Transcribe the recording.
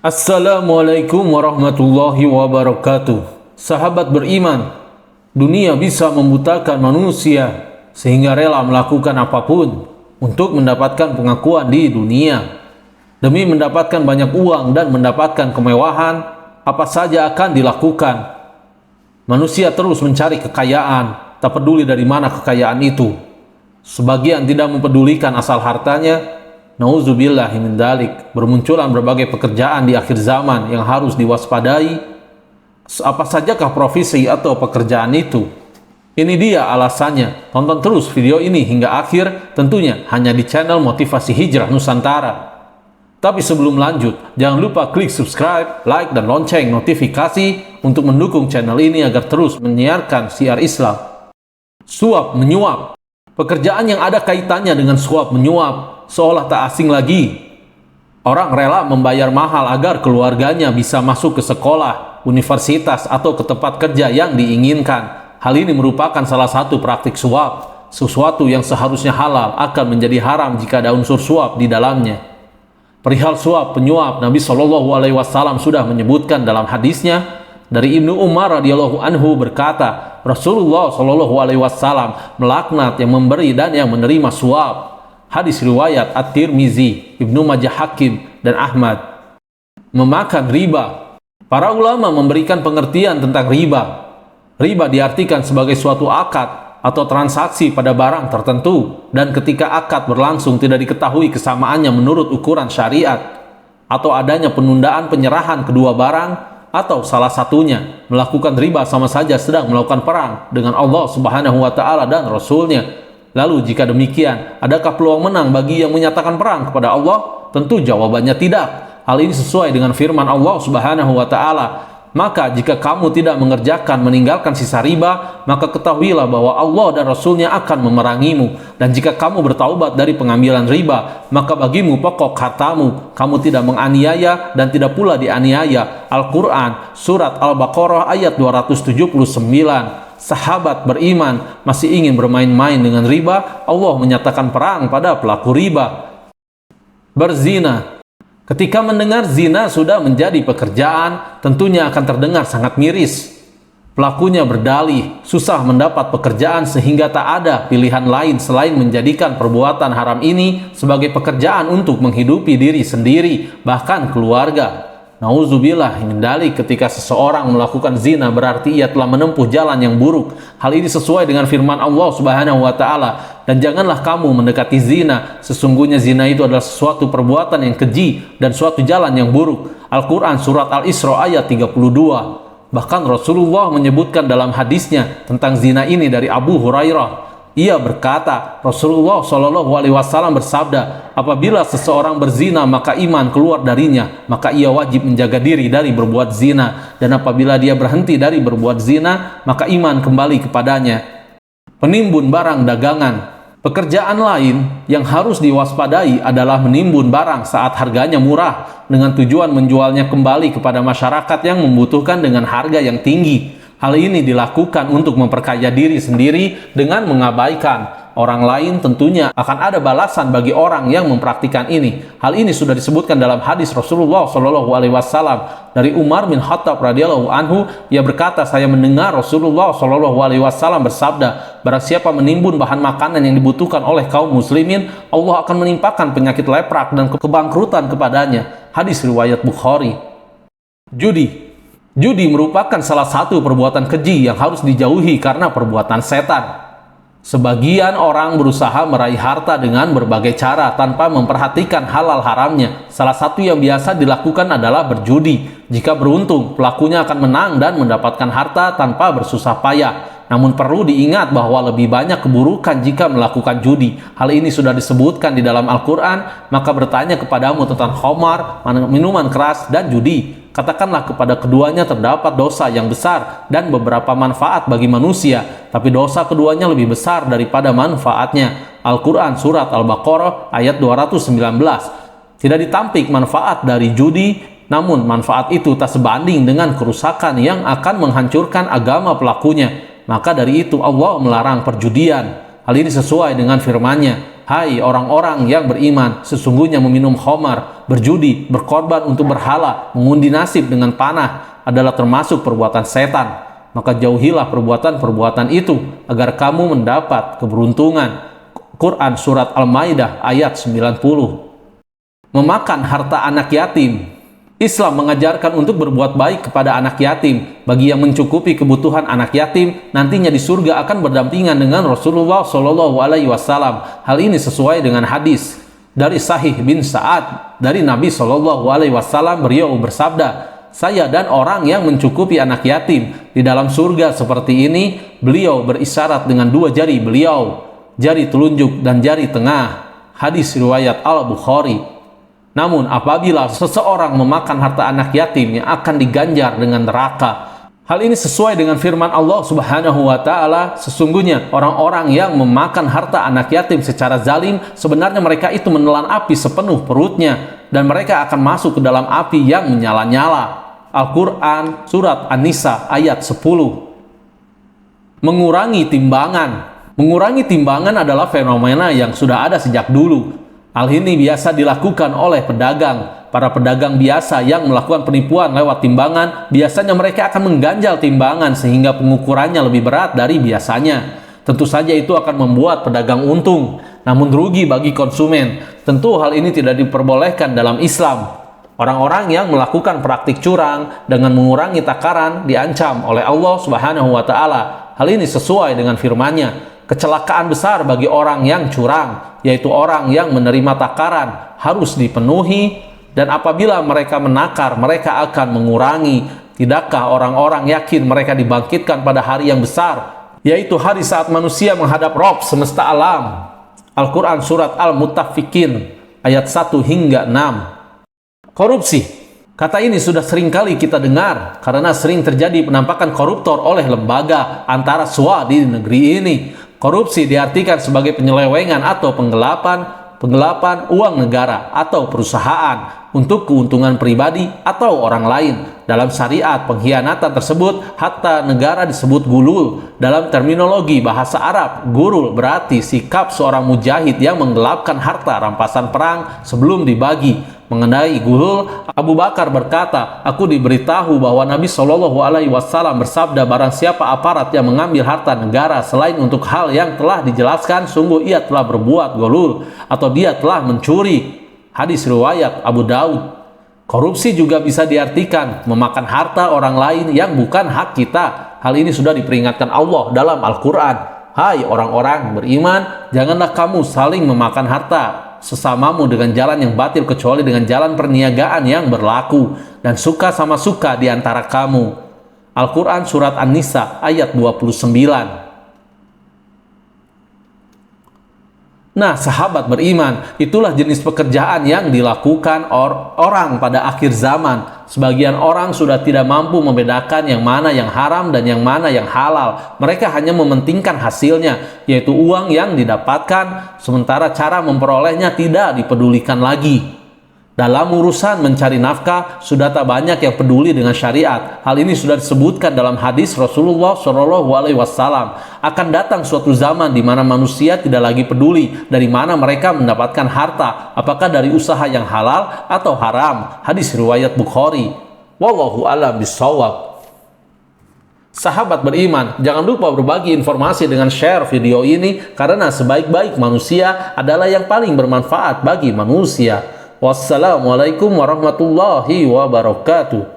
Assalamualaikum warahmatullahi wabarakatuh. Sahabat beriman, dunia bisa membutakan manusia sehingga rela melakukan apapun untuk mendapatkan pengakuan di dunia. Demi mendapatkan banyak uang dan mendapatkan kemewahan, apa saja akan dilakukan. Manusia terus mencari kekayaan, tak peduli dari mana kekayaan itu. Sebagian tidak mempedulikan asal hartanya. Nauzubillahi min dzalik. Bermunculan berbagai pekerjaan di akhir zaman yang harus diwaspadai. Apa sajakah profesi atau pekerjaan itu? Ini dia alasannya. Tonton terus video ini hingga akhir, tentunya hanya di channel Motivasi Hijrah Nusantara. Tapi sebelum lanjut, jangan lupa klik subscribe, like, dan lonceng notifikasi untuk mendukung channel ini agar terus menyiarkan syiar Islam. Suap menyuap. Pekerjaan yang ada kaitannya dengan suap menyuap seolah tak asing lagi. Orang rela membayar mahal agar keluarganya bisa masuk ke sekolah, universitas, atau ke tempat kerja yang diinginkan. Hal ini merupakan salah satu praktik suap. Sesuatu yang seharusnya halal akan menjadi haram jika ada unsur suap di dalamnya. Perihal suap penyuap, Nabi SAW sudah menyebutkan dalam hadisnya dari Ibnu Umar radhiyallahu anhu berkata, Rasulullah SAW melaknat yang memberi dan yang menerima suap. Hadis riwayat At-Tirmizi, Ibnu Majah Hakim, dan Ahmad. Memakan riba. Para ulama memberikan pengertian tentang riba. Riba diartikan sebagai suatu akad atau transaksi pada barang tertentu, dan ketika akad berlangsung tidak diketahui kesamaannya menurut ukuran syariat, atau adanya penundaan penyerahan kedua barang, atau salah satunya melakukan riba sama saja sedang melakukan perang dengan Allah Subhanahu wa Ta'ala dan Rasul-Nya. Lalu jika demikian, adakah peluang menang bagi yang menyatakan perang kepada Allah? Tentu jawabannya tidak. Hal ini sesuai dengan firman Allah Subhanahu wa Ta'ala. Maka jika kamu tidak meninggalkan sisa riba, maka ketahuilah bahwa Allah dan Rasul-Nya akan memerangimu. Dan jika kamu bertaubat dari pengambilan riba, maka bagimu pokok hartamu. Kamu tidak menganiaya dan tidak pula dianiaya. Al-Quran, Surat Al-Baqarah ayat 279. Sahabat beriman masih ingin bermain-main dengan riba, Allah menyatakan perang pada pelaku riba. Berzina. Ketika mendengar zina sudah menjadi pekerjaan, tentunya akan terdengar sangat miris. Pelakunya berdalih, susah mendapat pekerjaan sehingga tak ada pilihan lain selain menjadikan perbuatan haram ini sebagai pekerjaan untuk menghidupi diri sendiri, bahkan keluarga. Nauzubillah min dzalik. Ketika seseorang melakukan zina berarti ia telah menempuh jalan yang buruk. Hal ini sesuai dengan firman Allah Subhanahu wa Ta'ala, dan janganlah kamu mendekati zina, sesungguhnya zina itu adalah sesuatu perbuatan yang keji dan suatu jalan yang buruk. Al-Quran Surat Al-Isra ayat 32. Bahkan Rasulullah menyebutkan dalam hadisnya tentang zina ini dari Abu Hurairah. Ia berkata, Rasulullah SAW bersabda, apabila seseorang berzina maka iman keluar darinya, maka ia wajib menjaga diri dari berbuat zina, dan apabila dia berhenti dari berbuat zina, maka iman kembali kepadanya. Penimbun barang dagangan. Pekerjaan lain yang harus diwaspadai adalah menimbun barang saat harganya murah, dengan tujuan menjualnya kembali kepada masyarakat yang membutuhkan dengan harga yang tinggi. Hal ini dilakukan untuk memperkaya diri sendiri dengan mengabaikan orang lain. Tentunya akan ada balasan bagi orang yang mempraktikkan ini. Hal ini sudah disebutkan dalam hadis Rasulullah SAW dari Umar bin Khattab radhiyallahu anhu. Ia berkata, saya mendengar Rasulullah SAW bersabda, barang siapa menimbun bahan makanan yang dibutuhkan oleh kaum muslimin, Allah akan menimpakan penyakit leprak dan kebangkrutan kepadanya. Hadis riwayat Bukhari. Judi. Judi merupakan salah satu perbuatan keji yang harus dijauhi karena perbuatan setan. Sebagian orang berusaha meraih harta dengan berbagai cara tanpa memperhatikan halal haramnya. Salah satu yang biasa dilakukan adalah berjudi. Jika beruntung, pelakunya akan menang dan mendapatkan harta tanpa bersusah payah. Namun perlu diingat bahwa lebih banyak keburukan jika melakukan judi. Hal ini sudah disebutkan di dalam Al-Quran. Maka bertanya kepadamu tentang khamar, minuman keras, dan judi. Katakanlah kepada keduanya terdapat dosa yang besar dan beberapa manfaat bagi manusia, tapi dosa keduanya lebih besar daripada manfaatnya. Al-Quran Surat Al-Baqarah ayat 219. Tidak ditampik manfaat dari judi, namun manfaat itu tak sebanding dengan kerusakan yang akan menghancurkan agama pelakunya. Maka dari itu Allah melarang perjudian. Hal ini sesuai dengan firman-Nya. Hai orang-orang yang beriman, sesungguhnya meminum khamar, berjudi, berkorban untuk berhala, mengundi nasib dengan panah adalah termasuk perbuatan setan. Maka jauhilah perbuatan-perbuatan itu agar kamu mendapat keberuntungan. Quran Surat Al-Maidah ayat 90. Memakan harta anak yatim. Islam mengajarkan untuk berbuat baik kepada anak yatim. Bagi yang mencukupi kebutuhan anak yatim, nantinya di surga akan berdampingan dengan Rasulullah SAW. Hal ini sesuai dengan hadis dari Sahih bin Sa'ad dari Nabi SAW. Beliau bersabda, saya dan orang yang mencukupi anak yatim di dalam surga seperti ini. Beliau berisyarat dengan dua jari beliau, jari telunjuk dan jari tengah. Hadis riwayat Al-Bukhari. Namun apabila seseorang memakan harta anak yatim yang akan diganjar dengan neraka. Hal ini sesuai dengan firman Allah Subhanahu wa taala, sesungguhnya orang-orang yang memakan harta anak yatim secara zalim, sebenarnya mereka itu menelan api sepenuh perutnya dan mereka akan masuk ke dalam api yang menyala-nyala. Al-Quran Surat An-Nisa ayat 10. Mengurangi timbangan. Mengurangi timbangan adalah fenomena yang sudah ada sejak dulu. Hal ini biasa dilakukan oleh pedagang. Para pedagang biasa yang melakukan penipuan lewat timbangan, biasanya mereka akan mengganjal timbangan sehingga pengukurannya lebih berat dari biasanya. Tentu saja itu akan membuat pedagang untung, namun rugi bagi konsumen. Tentu hal ini tidak diperbolehkan dalam Islam. Orang-orang yang melakukan praktik curang dengan mengurangi takaran diancam oleh Allah Subhanahu wa taala. Hal ini sesuai dengan firman-Nya. Kecelakaan besar bagi orang yang curang, yaitu orang yang menerima takaran harus dipenuhi, dan apabila mereka menakar, mereka akan mengurangi. Tidakkah orang-orang yakin mereka dibangkitkan pada hari yang besar, yaitu hari saat manusia menghadap Rabb semesta alam? Al-Quran Surat Al-Mutafikin ayat 1 hingga 6. Korupsi. Kata ini sudah sering kali kita dengar karena sering terjadi penampakan koruptor oleh lembaga antara SWA di negeri ini. Korupsi diartikan sebagai penyelewengan atau penggelapan uang negara atau perusahaan untuk keuntungan pribadi atau orang lain. Dalam syariat, pengkhianatan tersebut harta negara disebut gulul. Dalam terminologi bahasa Arab, gulul berarti sikap seorang mujahid yang menggelapkan harta rampasan perang sebelum dibagi. Mengenai gulul, Abu Bakar berkata, aku diberitahu bahwa Nabi SAW bersabda, barang siapa aparat yang mengambil harta negara selain untuk hal yang telah dijelaskan, sungguh ia telah berbuat gulul atau dia telah mencuri. Hadis riwayat Abu Daud. Korupsi juga bisa diartikan memakan harta orang lain yang bukan hak kita. Hal ini sudah diperingatkan Allah dalam Al-Quran. Hai orang-orang beriman, janganlah kamu saling memakan harta sesamamu dengan jalan yang batil kecuali dengan jalan perniagaan yang berlaku, dan suka sama suka di antara kamu. Al-Quran Surat An-Nisa ayat 29. Nah, sahabat beriman, itulah jenis pekerjaan yang dilakukan orang pada akhir zaman. Sebagian orang sudah tidak mampu membedakan yang mana yang haram dan yang mana yang halal. Mereka hanya mementingkan hasilnya, yaitu uang yang didapatkan, sementara cara memperolehnya tidak dipedulikan lagi. Dalam urusan mencari nafkah, sudah tak banyak yang peduli dengan syariat. Hal ini sudah disebutkan dalam hadis Rasulullah SAW. Akan datang suatu zaman di mana manusia tidak lagi peduli dari mana mereka mendapatkan harta, apakah dari usaha yang halal atau haram. Hadis riwayat Bukhari. Wallahu a'lam bishawab. Sahabat beriman, jangan lupa berbagi informasi dengan share video ini, karena sebaik-baik manusia adalah yang paling bermanfaat bagi manusia. Wassalamualaikum warahmatullahi wabarakatuh.